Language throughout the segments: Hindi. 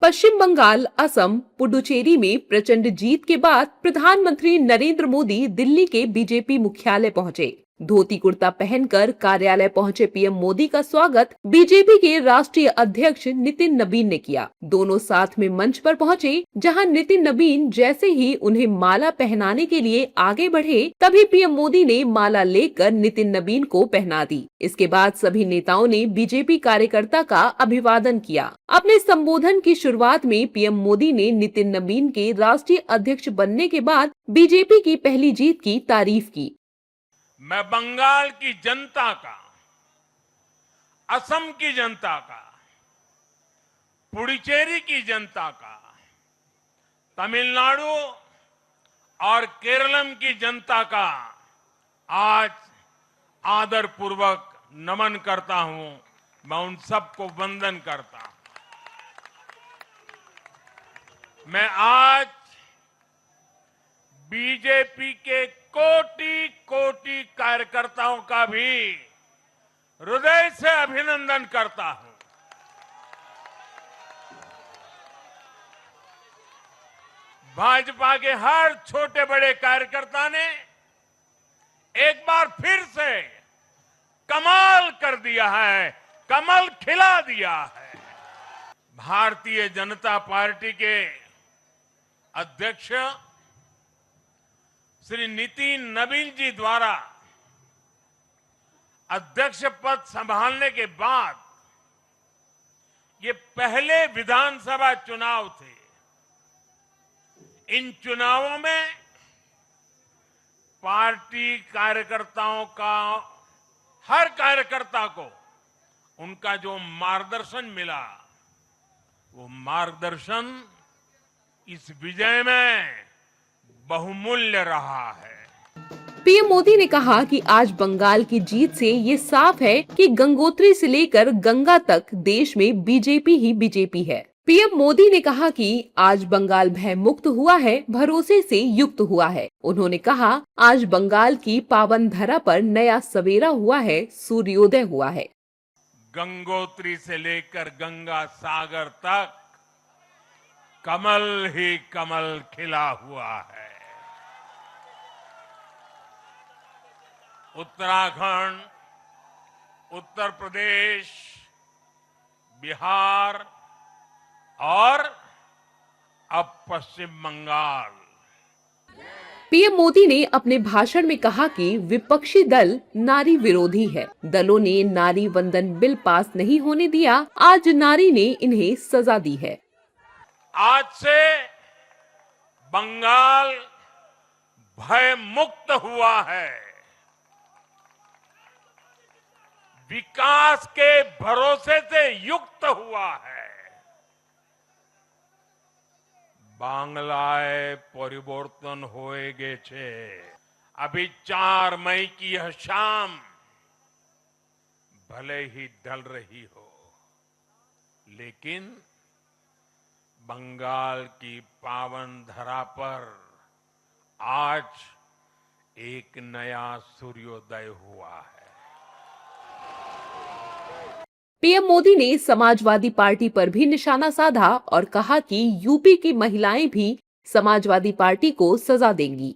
पश्चिम बंगाल, असम, पुडुचेरी में प्रचंड जीत के बाद प्रधानमंत्री नरेंद्र मोदी दिल्ली के बीजेपी मुख्यालय पहुंचे। धोती कुर्ता पहनकर कार्यालय पहुंचे पीएम मोदी का स्वागत बीजेपी के राष्ट्रीय अध्यक्ष नितिन नबीन ने किया। दोनों साथ में मंच पर पहुंचे, जहां नितिन नबीन जैसे ही उन्हें माला पहनाने के लिए आगे बढ़े, तभी पीएम मोदी ने माला लेकर नितिन नबीन को पहना दी। इसके बाद सभी नेताओं ने बीजेपी कार्यकर्ता का अभिवादन किया। अपने संबोधन की शुरुआत में पीएम मोदी ने नितिन नबीन के राष्ट्रीय अध्यक्ष बनने के बाद बीजेपी की पहली जीत की तारीफ की। मैं बंगाल की जनता का, असम की जनता का, पुडुचेरी की जनता का, तमिलनाडु और केरलम की जनता का आज आदरपूर्वक नमन करता हूं। मैं उन सबको वंदन करता हूं। मैं आज बीजेपी के कोटि कोटि कार्यकर्ताओं का भी हृदय से अभिनंदन करता हूं। भाजपा के हर छोटे बड़े कार्यकर्ता ने एक बार फिर से कमाल कर दिया है, कमल खिला दिया है। भारतीय जनता पार्टी के अध्यक्ष श्री नितिन नबीन जी द्वारा अध्यक्ष पद संभालने के बाद ये पहले विधानसभा चुनाव थे। इन चुनावों में पार्टी कार्यकर्ताओं का, हर कार्यकर्ता को उनका जो मार्गदर्शन मिला, वो मार्गदर्शन इस विजय में बहुमूल्य रहा है। पीएम मोदी ने कहा कि आज बंगाल की जीत से ये साफ है कि गंगोत्री से लेकर गंगा तक देश में बीजेपी ही बीजेपी है। पीएम मोदी ने कहा कि आज बंगाल भय मुक्त हुआ है, भरोसे से युक्त हुआ है। उन्होंने कहा, आज बंगाल की पावन धरा पर नया सवेरा हुआ है, सूर्योदय हुआ है। गंगोत्री से लेकर गंगा सागर तक कमल ही कमल खिला हुआ है। उत्तराखंड, उत्तर प्रदेश, बिहार और अब पश्चिम बंगाल। पीएम मोदी ने अपने भाषण में कहा कि विपक्षी दल नारी विरोधी है। दलों ने नारी वंदन बिल पास नहीं होने दिया। आज नारी ने इन्हें सजा दी है। आज से बंगाल भय मुक्त हुआ है, विकास के भरोसे से युक्त हुआ है। बांग्लाए परिवर्तन होए गे छे। अभी 4 मई की यह शाम भले ही ढल रही हो, लेकिन बंगाल की पावन धरा पर आज एक नया सूर्योदय हुआ है। पीएम मोदी ने समाजवादी पार्टी पर भी निशाना साधा और कहा कि यूपी की महिलाएं भी समाजवादी पार्टी को सजा देंगी।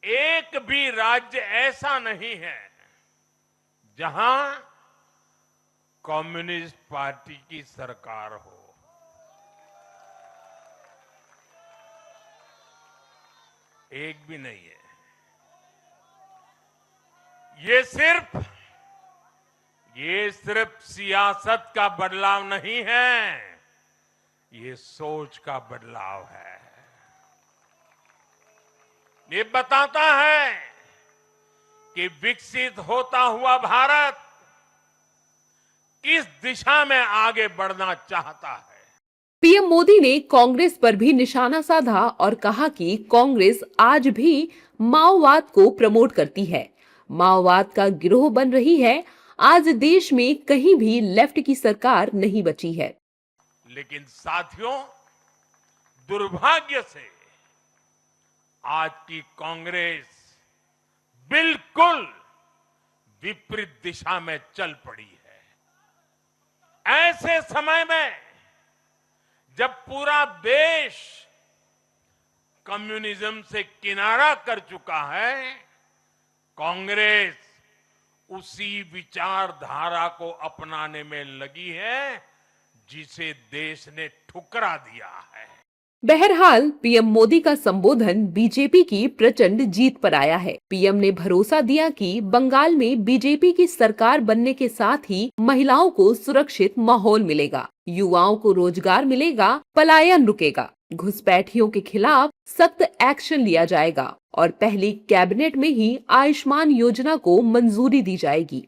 एक भी राज्य ऐसा नहीं है जहां कम्युनिस्ट पार्टी की सरकार हो। एक भी नहीं है। ये सिर्फ सियासत का बदलाव नहीं है, ये सोच का बदलाव है। ये बताता है कि विकसित होता हुआ भारत किस दिशा में आगे बढ़ना चाहता है। पीएम मोदी ने कांग्रेस पर भी निशाना साधा और कहा कि कांग्रेस आज भी माओवाद को प्रमोट करती है, माओवाद का गिरोह बन रही है। आज देश में कहीं भी लेफ्ट की सरकार नहीं बची है। लेकिन साथियों, दुर्भाग्य से आज की कांग्रेस बिल्कुल विपरीत दिशा में चल पड़ी है। ऐसे समय में जब पूरा देश कम्युनिज्म से किनारा कर चुका है, कांग्रेस उसी विचारधारा को अपनाने में लगी है जिसे देश ने ठुकरा दिया है। बहरहाल पीएम मोदी का संबोधन बीजेपी की प्रचंड जीत पर आया है। पीएम ने भरोसा दिया कि बंगाल में बीजेपी की सरकार बनने के साथ ही महिलाओं को सुरक्षित माहौल मिलेगा, युवाओं को रोजगार मिलेगा, पलायन रुकेगा, घुसपैठियों के खिलाफ सख्त एक्शन लिया जाएगा और पहली कैबिनेट में ही आयुष्मान योजना को मंजूरी दी जाएगी।